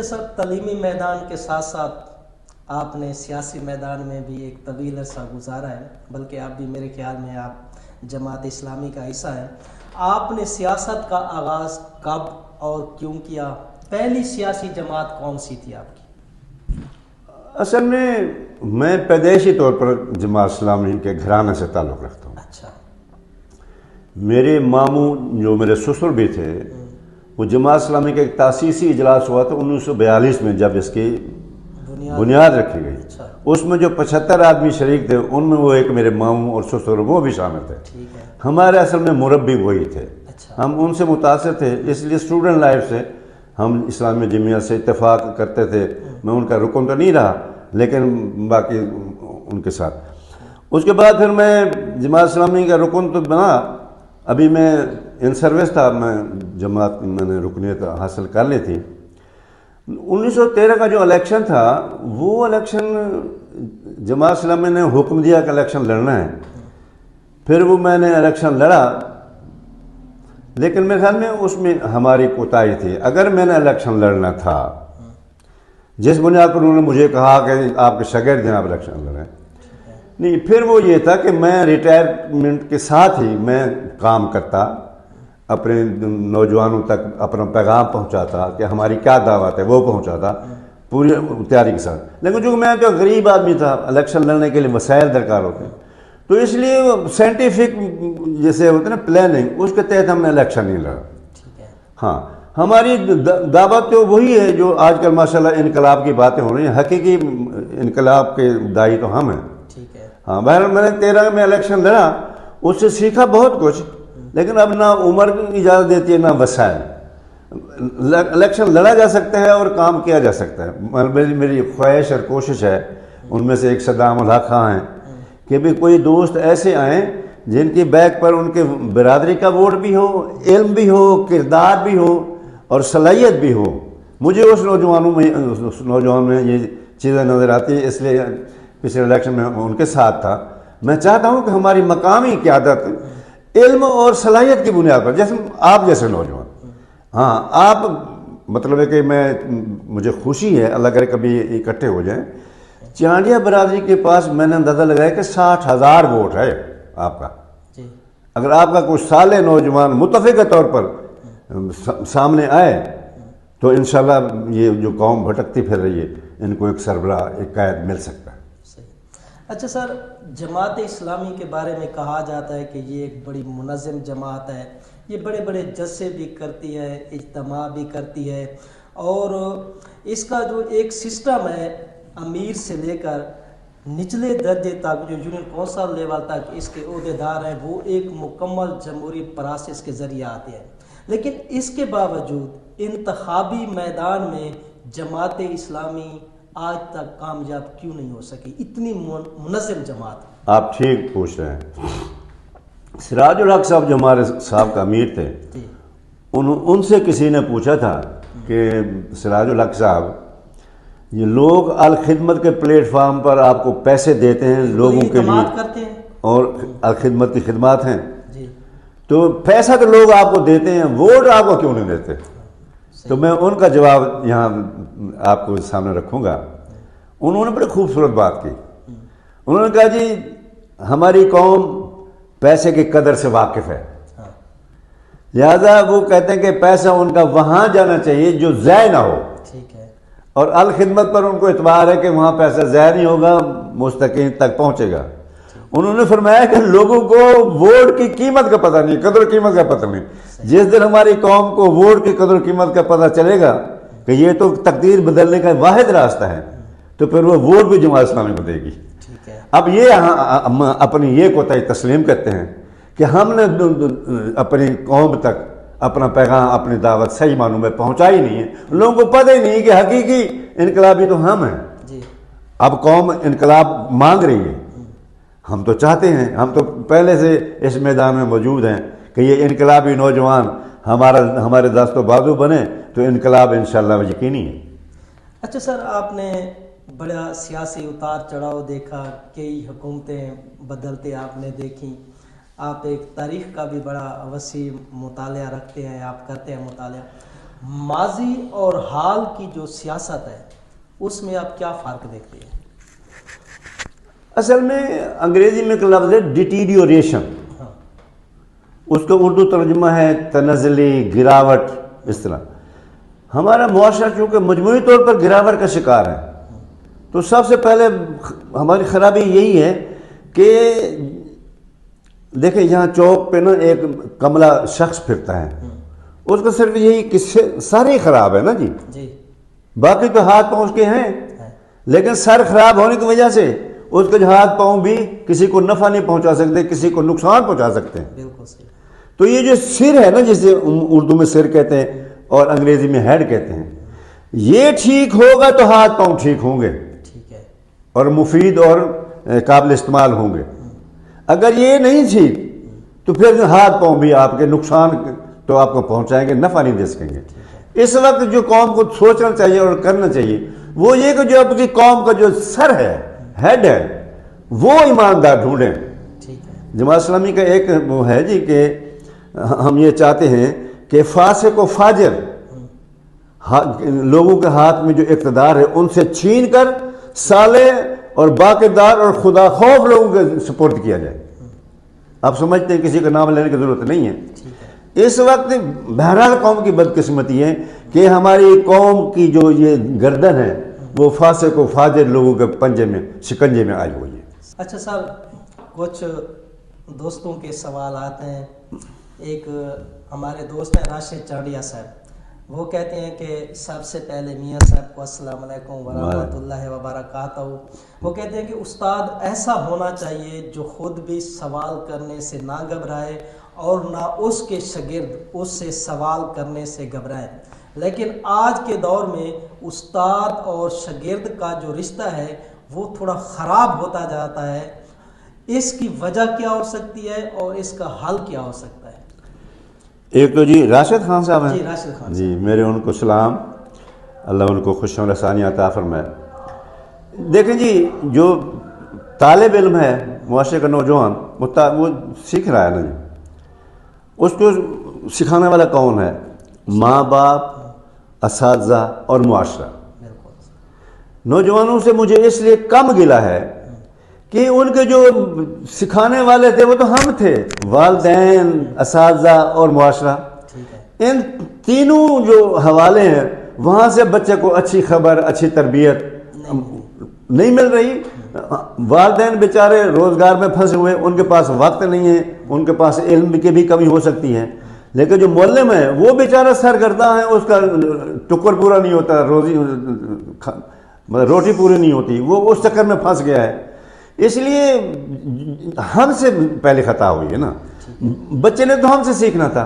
سر تعلیمی میدان کے ساتھ ساتھ آپ نے سیاسی میدان میں بھی ایک طویل عرصہ گزارا ہے، بلکہ آپ بھی میرے خیال میں آپ جماعت اسلامی کا حصہ ہیں۔ آپ نے سیاست کا آغاز کب اور کیوں کیا؟ پہلی سیاسی جماعت کون سی تھی آپ کی؟ اصل میں پیدائشی طور پر جماعت اسلامی کے گھرانے سے تعلق رکھتا ہوں۔ اچھا۔ میرے ماموں جو میرے سسر بھی تھے وہ جماعت اسلامی کا ایک تاسیسی اجلاس ہوا تھا 1942 میں، جب اس کی بنیاد رکھی گئی۔ اس میں جو 75 آدمی شریک تھے ان میں وہ ایک میرے ماموں اور سسر وہ بھی شامل تھے۔ ہمارے اصل میں مربی وہی تھے، ہم ان سے متاثر تھے، اس لیے اسٹوڈنٹ لائف سے ہم اسلامی جمعیت سے اتفاق کرتے تھے۔ میں ان کا رکن تو نہیں رہا لیکن باقی ان کے ساتھ۔ اس کے بعد پھر میں جماعت اسلامی کا رکن تو بنا، ابھی میں ان سروس تھا، میں جماعت میں نے رکنیت حاصل کر لی تھی۔ 1913 کا جو الیکشن تھا وہ الیکشن جماعت اسلامی نے حکم دیا کہ الیکشن لڑنا ہے، پھر وہ میں نے الیکشن لڑا، لیکن میرے خیال میں اس میں ہماری کوتاہی تھی۔ اگر میں نے الیکشن لڑنا تھا جس بنیاد پر انہوں نے مجھے کہا کہ آپ کے شاگرد ہیں آپ الیکشن لڑیں، نہیں، پھر وہ یہ تھا کہ میں ریٹائرمنٹ کے ساتھ ہی میں کام کرتا، اپنے نوجوانوں تک اپنا پیغام پہنچاتا کہ ہماری کیا دعوت ہے وہ پہنچاتا پوری تیاری کے ساتھ۔ لیکن چونکہ میں تو غریب آدمی تھا، الیکشن لڑنے کے لیے وسائل درکار ہوتے ہیں، تو اس لیے سائنٹیفک جیسے ہوتے ہیں نا پلاننگ، اس کے تحت ہم نے الیکشن نہیں لڑا۔ ہاں، ہماری دعوت تو وہی ہے جو آج کل ماشاءاللہ انقلاب کی باتیں ہو رہی ہیں، حقیقی انقلاب کے داعی تو ہم ہیں۔ ہاں، بہرحال میں نے 13 میں الیکشن لڑا، اس سے سیکھا بہت کچھ، لیکن اب نہ عمر کی اجازت دیتی ہے نہ وسائل۔ الیکشن لڑا جا سکتا ہے اور کام کیا جا سکتا ہے۔ میری خواہش اور کوشش ہے، ان میں سے ایک صدام الحق خان ہیں، کہ بھی کوئی دوست ایسے آئیں جن کی بیک پر ان کے برادری کا ووٹ بھی ہو، علم بھی ہو، کردار بھی ہو اور صلاحیت بھی ہو۔ مجھے اس نوجوان میں یہ چیزیں نظر آتی ہیں، اس لیے پچھلے الیکشن میں ان کے ساتھ تھا۔ میں چاہتا ہوں کہ ہماری مقامی قیادت علم اور صلاحیت کی بنیاد پر، جیسے آپ جیسے نوجوان، ہاں آپ مطلب ہے کہ مجھے خوشی ہے، اللہ کرے کبھی اکٹھے ہو جائیں۔ چانڈیا برادری کے پاس میں نے اندازہ لگایا کہ 60,000 ووٹ ہے آپ کا۔ اگر آپ کا کوئی صالح نوجوان متفقہ طور پر سامنے آئے تو انشاءاللہ یہ جو قوم بھٹکتی پھر رہی ہے ان کو ایک سربراہ، ایک قائد مل سکتا ہے۔ اچھا سر، جماعت اسلامی کے بارے میں کہا جاتا ہے کہ یہ ایک بڑی منظم جماعت ہے، یہ بڑے بڑے جلسے بھی کرتی ہے، اجتماع بھی کرتی ہے، اور اس کا جو ایک سسٹم ہے امیر سے لے کر نچلے درجے تک جو یونین کونسل لیول تک اس کے عہدیدار ہیں وہ ایک مکمل جمہوری پروسیس کے ذریعے آتے ہیں، لیکن اس کے باوجود انتخابی میدان میں جماعت اسلامی آج تک کامیاب کیوں نہیں ہو سکی؟ اتنی منظم جماعت۔ آپ ٹھیک پوچھ رہے ہیں۔ سراج الحق صاحب جو ہمارے صاحب کا امیر تھے، ان سے کسی نے پوچھا تھا کہ سراج الحق صاحب، یہ لوگ الخدمت کے پلیٹ فارم پر آپ کو پیسے دیتے ہیں لوگوں کے لیے اور الخدمت کی خدمات ہیں، تو پیسہ تو لوگ آپ کو دیتے ہیں، ووٹ آپ کو کیوں نہیں دیتے؟ تو میں ان کا جواب یہاں آپ کو سامنے رکھوں گا۔ انہوں نے بڑی خوبصورت بات کی۔ انہوں نے کہا جی ہماری قوم پیسے کی قدر سے واقف ہے، لہذا وہ کہتے ہیں کہ پیسہ ان کا وہاں جانا چاہیے جو ضائع نہ ہو، اور الخدمت پر ان کو اعتبار ہے کہ وہاں پیسہ ضائع نہیں ہوگا، مستقیم تک پہنچے گا۔ انہوں نے فرمایا کہ لوگوں کو ووٹ کی قیمت کا پتہ نہیں، قدر و قیمت کا پتہ نہیں۔ جس دن ہماری قوم کو ووٹ کی قدر و قیمت کا پتہ چلے گا کہ یہ تو تقدیر بدلنے کا واحد راستہ ہے، تو پھر وہ ووٹ بھی جماعت اسلامی کو دے گی۔ اب یہ اپنی یہ کوتاہی تسلیم کرتے ہیں کہ ہم نے اپنی قوم تک اپنا پیغام، اپنی دعوت صحیح معنوں میں پہنچائی نہیں ہے، لوگوں کو پتہ ہی نہیں کہ حقیقی انقلابی تو ہم ہیں۔ اب قوم انقلاب مانگ رہی ہے، ہم تو چاہتے ہیں، ہم تو پہلے سے اس میدان میں موجود ہیں کہ یہ انقلابی نوجوان ہمارے دست و بازو بنے تو انقلاب انشاءاللہ یقینی ہے۔ اچھا سر، آپ نے بڑا سیاسی اتار چڑھاؤ دیکھا، کئی حکومتیں بدلتے آپ نے دیکھیں، آپ ایک تاریخ کا بھی بڑا وسیع مطالعہ رکھتے ہیں، آپ کرتے ہیں مطالعہ۔ ماضی اور حال کی جو سیاست ہے اس میں آپ کیا فرق دیکھتے ہیں؟ اصل میں انگریزی میں ایک لفظ ہے ڈیٹیریوریشن، اس کا اردو ترجمہ ہے تنزلی، گراوٹ، اس طرح۔ ہمارا معاشرہ چونکہ مجموعی طور پر گراوٹ کا شکار ہے، تو سب سے پہلے ہماری خرابی یہی ہے کہ دیکھیں یہاں چوک پہ نا ایک کملا شخص پھرتا ہے، اس کا صرف یہی کہ سر ہی خراب ہے نا جی، باقی تو ہاتھ پاؤں اس کے ہیں، لیکن سر خراب ہونے کی وجہ سے اس کے ہاتھ پاؤں بھی کسی کو نفع نہیں پہنچا سکتے، کسی کو نقصان پہنچا سکتے ہیں۔ بالکل صحیح۔ تو یہ جو سر ہے نا، جسے اردو میں سر کہتے ہیں اور انگریزی میں ہیڈ کہتے ہیں، یہ ٹھیک ہوگا تو ہاتھ پاؤں ٹھیک ہوں گے اور مفید اور قابل استعمال ہوں گے۔ اگر یہ نہیں ٹھیک تو پھر ہاتھ پاؤں بھی آپ کے نقصان تو آپ کو پہنچائیں گے، نفع نہیں دے سکیں گے۔ اس وقت جو قوم کو سوچنا چاہیے اور کرنا چاہیے وہ یہ کہ جو اپنی قوم کا جو سر ہے، ہیڈ ہے، وہ ایماندار ڈھونڈیں۔ جماعت اسلامی کا ایک وہ ہے جی کہ ہم یہ چاہتے ہیں کہ فاسق و فاجر لوگوں کے ہاتھ میں جو اقتدار ہے ان سے چھین کر صالح اور باقیدار اور خدا خوف لوگوں کے سپورٹ کیا جائے۔ آپ سمجھتے ہیں کسی کا نام لینے کی ضرورت نہیں ہے۔ اس وقت بہرحال قوم کی بدقسمتی ہے کہ ہماری قوم کی جو یہ گردن ہے وہ فاسق و فاجر لوگوں کے پنجے میں، شکنجے میں آئی ہوئی ہے۔ اچھا صاحب، کچھ دوستوں کے سوال آتے ہیں۔ ایک ہمارے دوست ہیں راشد چاڑیا صاحب، وہ کہتے ہیں کہ سب سے پہلے میاں صاحب کو السلام علیکم ورحمۃ اللہ وبرکاتہ۔ وہ کہتے ہیں کہ استاد ایسا ہونا چاہیے جو خود بھی سوال کرنے سے نہ گھبرائے اور نہ اس کے شاگرد اس سے سوال کرنے سے گھبرائیں، لیکن آج کے دور میں استاد اور شاگرد کا جو رشتہ ہے وہ تھوڑا خراب ہوتا جاتا ہے۔ اس کی وجہ کیا ہو سکتی ہے اور اس کا حل کیا ہو سکتا ہے؟ ایک تو جی راشد خان صاحب ہیں، جی راشد خان جی میرے ان کو سلام، اللہ ان کو خوش رسانی عطا فرمائے۔ دیکھیں جی، جو طالب علم ہے معاشرے کا نوجوان، وہ سیکھ رہا ہے نا جی، اس کو سکھانے والا کون ہے؟ ماں باپ، اساتذہ اور معاشرہ۔ نوجوانوں سے مجھے اس لیے کم گلہ ہے کہ ان کے جو سکھانے والے تھے وہ تو ہم تھے، والدین، اساتذہ اور معاشرہ۔ ان تینوں جو حوالے ہیں وہاں سے بچے کو اچھی خبر، اچھی تربیت نہیں مل رہی۔ والدین بیچارے روزگار میں پھنسے ہوئے، ان کے پاس وقت نہیں ہے، ان کے پاس علم کی بھی کمی ہو سکتی ہے، لیکن جو معلم ہے وہ بیچارہ سرگرداں ہے، اس کا ٹکر پورا نہیں ہوتا، روٹی پوری نہیں ہوتی، وہ اس چکر میں پھنس گیا ہے۔ اس لیے ہم سے پہلے خطا ہوئی ہے نا، بچے نے تو ہم سے سیکھنا تھا۔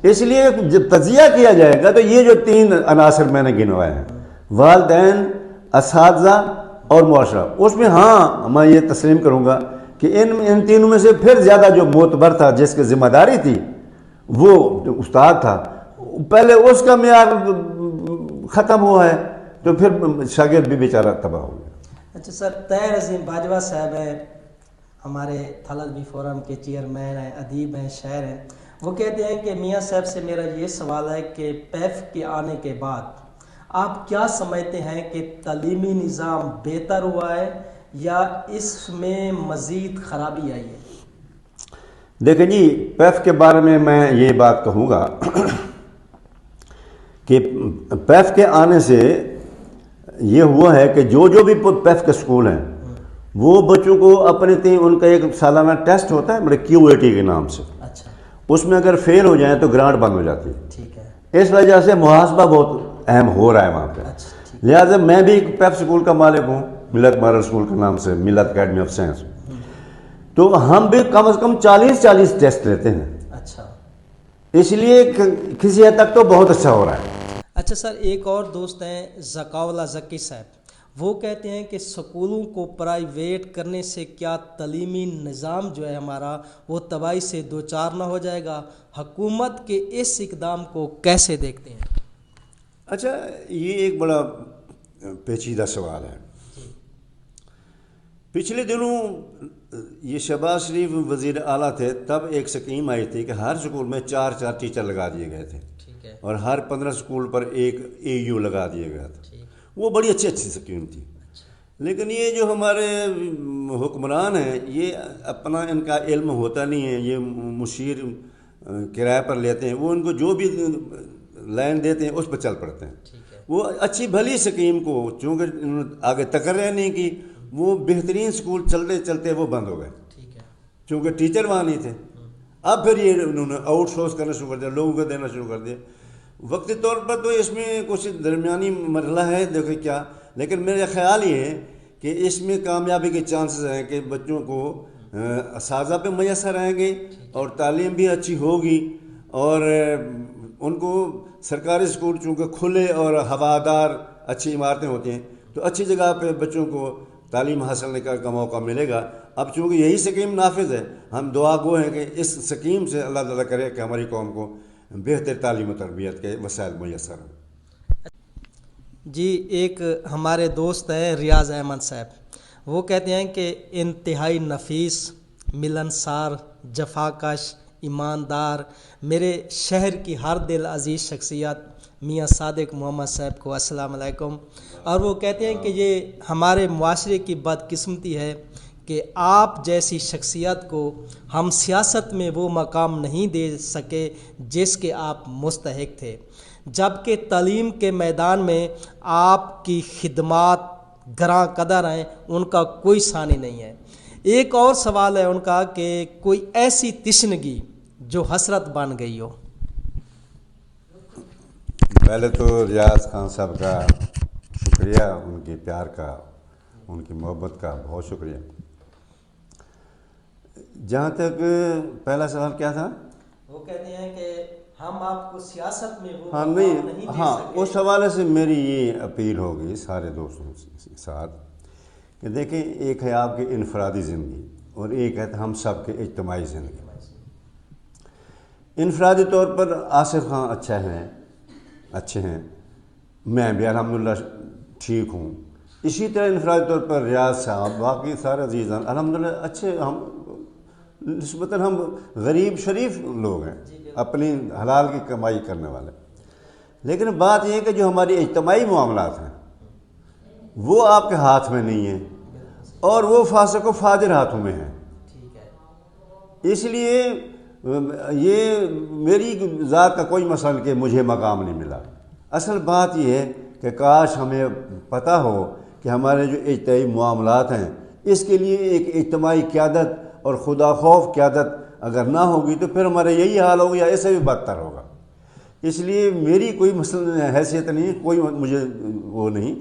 اس لیے جب تجزیہ کیا جائے گا تو یہ جو تین عناصر میں نے گنوائے ہیں، والدین، اساتذہ اور معاشرہ، اس میں ہاں میں یہ تسلیم کروں گا کہ ان تینوں میں سے پھر زیادہ جو معتبر تھا، جس کی ذمہ داری تھی، وہ استاد تھا۔ پہلے اس کا معیار ختم ہوا ہے تو پھر شاگرد بھی بیچارہ تباہ ہو گیا۔ اچھا سر، طاہر عظیم باجوہ صاحب ہیں، ہمارے تھلالبی فورم کے چیئرمین ہیں، ادیب ہیں، شاعر ہیں۔ وہ کہتے ہیں کہ میاں صاحب سے میرا یہ سوال ہے کہ پیف کے آنے کے بعد آپ کیا سمجھتے ہیں کہ تعلیمی نظام بہتر ہوا ہے یا اس میں مزید خرابی آئی ہے؟ دیکھیں جی، پیف کے بارے میں یہ بات کہوں گا کہ پیف کے آنے سے یہ ہوا ہے کہ جو بھی پیف کے سکول ہیں وہ بچوں کو اپنے ان کا ایک سالانہ ٹیسٹ ہوتا ہے، QAT کے نام سے، اس میں اگر فیل ہو جائیں تو گرانٹ بند ہو جاتی ہے۔ اس وجہ سے محاسبہ بہت اہم ہو رہا ہے وہاں پہ۔ لہٰذا میں بھی ایک پیف سکول کا مالک ہوں، ملت ماڈل سکول کے نام سے، ملت اکیڈمی آف سائنس، تو ہم بھی کم از کم 40 ٹیسٹ لیتے ہیں۔ اس لیے کسی حد تک تو بہت اچھا ہو رہا ہے۔ اچھا سر، ایک اور دوست ہیں ذکاءاللہ ذکی صاحب، وہ کہتے ہیں کہ سکولوں کو پرائیویٹ کرنے سے کیا تعلیمی نظام جو ہے ہمارا وہ تباہی سے دوچار نہ ہو جائے گا؟ حکومت کے اس اقدام کو کیسے دیکھتے ہیں؟ اچھا، یہ ایک بڑا پیچیدہ سوال ہے۔ پچھلے دنوں یہ شہباز شریف وزیر اعلیٰ تھے، تب ایک سکیم آئی تھی کہ ہر سکول میں 4 ٹیچر لگا دیے گئے تھے۔ اور ہر 15 اسکول پر ایک AU لگا دیا گیا تھا. وہ بڑی اچھی اسکیم تھی. لیکن یہ جو ہمارے حکمران ہیں یہ اپنا ان کا علم ہوتا نہیں ہے. یہ مشیر کرایہ پر لیتے ہیں, وہ ان کو جو بھی لائن دیتے ہیں اس پہ چل پڑتے ہیں. وہ اچھی بھلی اسکیم کو چونکہ انہوں نے آگے تقرر نہیں کی, وہ بہترین اسکول چلتے چلتے وہ بند ہو گئے چونکہ ٹیچر وہاں نہیں تھے. اب پھر یہ انہوں نے آؤٹ سورس کرنا شروع کر دیا, لوگوں کو دینا شروع کر دیا. وقتی طور پر تو اس میں کچھ درمیانی مرحلہ ہے دیکھیں کیا, لیکن میرا خیال یہ ہے کہ اس میں کامیابی کے چانسز ہیں کہ بچوں کو اساتذہ پہ میسر آئیں گے اور تعلیم بھی اچھی ہوگی, اور ان کو سرکاری اسکول چونکہ کھلے اور ہوادار اچھی عمارتیں ہوتی ہیں تو اچھی جگہ پہ بچوں کو تعلیم حاصل کرنے کا موقع ملے گا. اب چونکہ یہی سکیم نافذ ہے, ہم دعا گو ہیں کہ اس سکیم سے اللہ تعالیٰ کرے کہ ہماری قوم کو بہتر تعلیم و تربیت کے وسائل میسر ہوں. جی ایک ہمارے دوست ہیں ریاض احمد صاحب, وہ کہتے ہیں کہ انتہائی نفیس, ملنسار, جفاکش, ایماندار, میرے شہر کی ہر دل عزیز شخصیت میاں صادق محمد صاحب کو السلام علیکم. اور وہ کہتے ہیں کہ یہ ہمارے معاشرے کی بدقسمتی ہے کہ آپ جیسی شخصیت کو ہم سیاست میں وہ مقام نہیں دے سکے جس کے آپ مستحق تھے, جبکہ تعلیم کے میدان میں آپ کی خدمات گراں قدر ہیں, ان کا کوئی ثانی نہیں ہے. ایک اور سوال ہے ان کا کہ کوئی ایسی تشنگی جو حسرت بن گئی ہو. پہلے تو ریاض خان صاحب کا شکریہ, ان کے پیار کا, ان کی محبت کا بہت شکریہ. جہاں تک پہلا سوال کیا تھا, وہ کہتے ہیں کہ ہم آپ کو سیاست میں وہ نہیں دے ہاں سکے. اس حوالے سے میری یہ اپیل ہوگی سارے دوستوں کے ساتھ کہ دیکھیں, ایک ہے آپ کی انفرادی زندگی اور ایک ہے ہم سب کے اجتماعی زندگی. انفرادی طور پر آصف خان اچھے ہیں, میں بھی الحمدللہ ٹھیک ہوں. اسی طرح انفرادی طور پر ریاض صاحب, باقی سارے عزیزان الحمدللہ اچھے, ہم نسبتاً ہم غریب شریف لوگ ہیں, اپنی حلال کی کمائی کرنے والے. لیکن بات یہ ہے کہ جو ہماری اجتماعی معاملات ہیں وہ آپ کے ہاتھ میں نہیں ہیں اور وہ فاسق و فاجر ہاتھوں میں ہیں. اس لیے یہ میری ذات کا کوئی مسئلہ نہیں کہ مجھے مقام نہیں ملا. اصل بات یہ ہے کہ کاش ہمیں پتہ ہو کہ ہمارے جو اجتماعی معاملات ہیں اس کے لیے ایک اجتماعی قیادت اور خدا خوف قیادت اگر نہ ہوگی تو پھر ہمارا یہی حال ہوگا یا اسے بھی بدتر ہوگا. اس لیے میری کوئی مثلا حیثیت نہیں, کوئی مجھے وہ نہیں.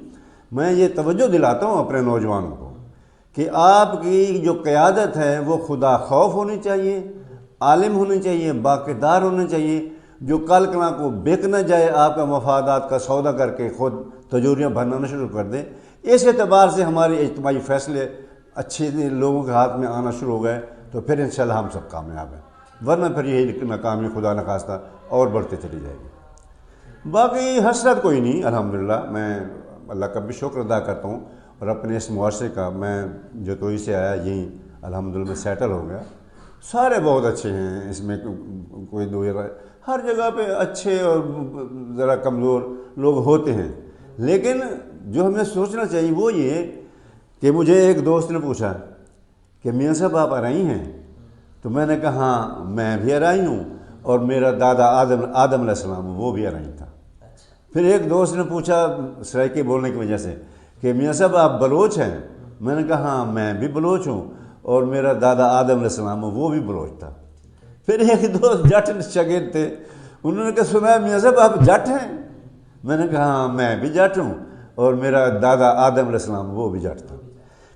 میں یہ توجہ دلاتا ہوں اپنے نوجوانوں کو کہ آپ کی جو قیادت ہے وہ خدا خوف ہونی چاہیے, عالم ہونی چاہیے, باقیدار ہونا چاہیے, جو کل کنا کو بیک نہ جائے, آپ کا مفادات کا سودا کر کے خود تجوریاں بھرنا شروع کر دے. اس اعتبار سے ہمارے اجتماعی فیصلے اچھے لوگوں کے ہاتھ میں آنا شروع ہو گئے تو پھر انشاءاللہ ہم سب کامیاب ہیں, ورنہ پھر یہی ناکامی خدا نخواستہ اور بڑھتے چلی جائے گی. باقی حسرت کوئی نہیں, الحمدللہ میں اللہ کا بھی شکر ادا کرتا ہوں اور اپنے اس معاشرے کا, میں جتوئی سے آیا یہیں الحمدللہ میں سیٹل ہو گیا. سارے بہت اچھے ہیں, اس میں کوئی دو ہر جگہ پہ اچھے اور ذرا کمزور لوگ ہوتے ہیں. لیکن جو ہمیں سوچنا چاہیے وہ یہ کہ مجھے ایک دوست نے پوچھا کہ میاں صاحب آپ ارائی ہیں؟ تو میں نے کہا ہاں میں بھی ارائی ہوں اور میرا دادا آدم علیہ السلام وہ بھی ارائی تھا. پھر ایک دوست نے پوچھا سرائکی بولنے کی وجہ سے کہ میاں صاحب آپ بلوچ ہیں؟ میں نے کہا ہاں میں بھی بلوچ ہوں اور میرا دادا آدم علیہ السلام وہ بھی بلوچ تھا. پھر ایک دوست جٹ شاگرد تھے, انہوں نے کہا سنا میاں صاحب آپ جٹ ہیں؟ میں نے کہا ہاں میں بھی جٹ ہوں اور میرا دادا آدم علیہ السلام وہ بھی جٹ تھا.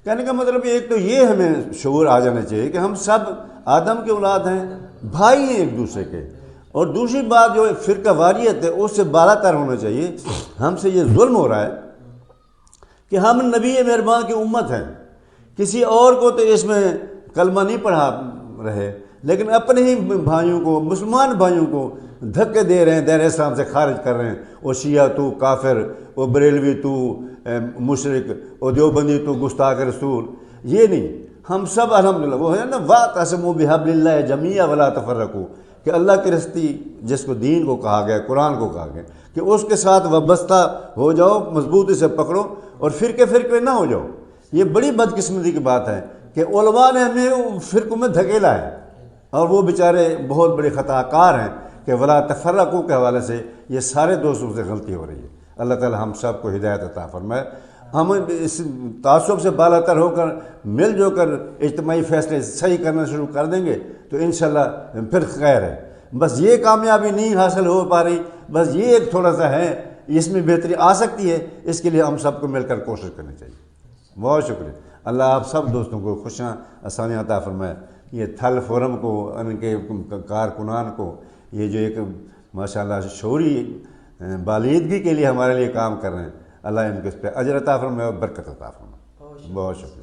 کہنے کا مطلب ایک تو یہ ہمیں شعور آ جانا چاہیے کہ ہم سب آدم کے اولاد ہیں, بھائی ہیں ایک دوسرے کے. اور دوسری بات جو فرقہ واریت ہے اس سے بالا تر ہونا چاہیے. ہم سے یہ ظلم ہو رہا ہے کہ ہم نبی مہربان کی امت ہیں, کسی اور کو تو اس میں کلمہ نہیں پڑھا رہے لیکن اپنے ہی بھائیوں کو, مسلمان بھائیوں کو دھکے دے رہے ہیں, دائرہ اسلام سے خارج کر رہے ہیں. وہ شیعہ تو کافر, وہ بریلوی تو مشرک, وہ دیوبندی تو گستاخ رسول. یہ نہیں, ہم سب الحمدللہ وہ ہے نا وَاعْتَصِمُوا بِحَبْلِ اللَّهِ جَمِيعًا وَلَا تَفَرَّقُوا, کہ اللہ کی رستی جس کو دین کو کہا گیا، قرآن کو کہا گیا، کہ اس کے ساتھ وابستہ ہو جاؤ، مضبوطی سے پکڑو اور فرقے نہ ہو جاؤ۔ یہ بڑی بدقسمتی کی بات ہے کہ علماء نے ہمیں فرقوں میں دھکیلا ہے، اور وہ بیچارے بہت بڑے خطا کار ہیں کہ ولا تفرقوا کے حوالے سے یہ سارے دوستوں سے غلطی ہو رہی ہے۔ اللہ تعالی ہم سب کو ہدایت عطا فرمائے۔ ہم اس تعصب سے بالا تر ہو کر مل جو کر اجتماعی فیصلے صحیح کرنا شروع کر دیں گے تو انشاءاللہ پھر خیر ہے۔ بس یہ کامیابی نہیں حاصل ہو پا رہی، بس یہ ایک تھوڑا سا ہے، اس میں بہتری آ سکتی ہے، اس کے لیے ہم سب کو مل کر کوشش کرنی چاہیے۔ بہت شکریہ۔ اللہ آپ سب دوستوں کو خوشیاں آسانیاں عطا فرمائے۔ یہ تھل فورم کو، ان کے کارکنان کو، یہ جو ایک ماشاءاللہ شعوری بالیدگی کے لیے ہمارے لیے کام کر رہے ہیں، اللہ ان کو اس پہ اجر عطا فرمائے اور برکت عطا فرمائے۔ بہت شکریہ۔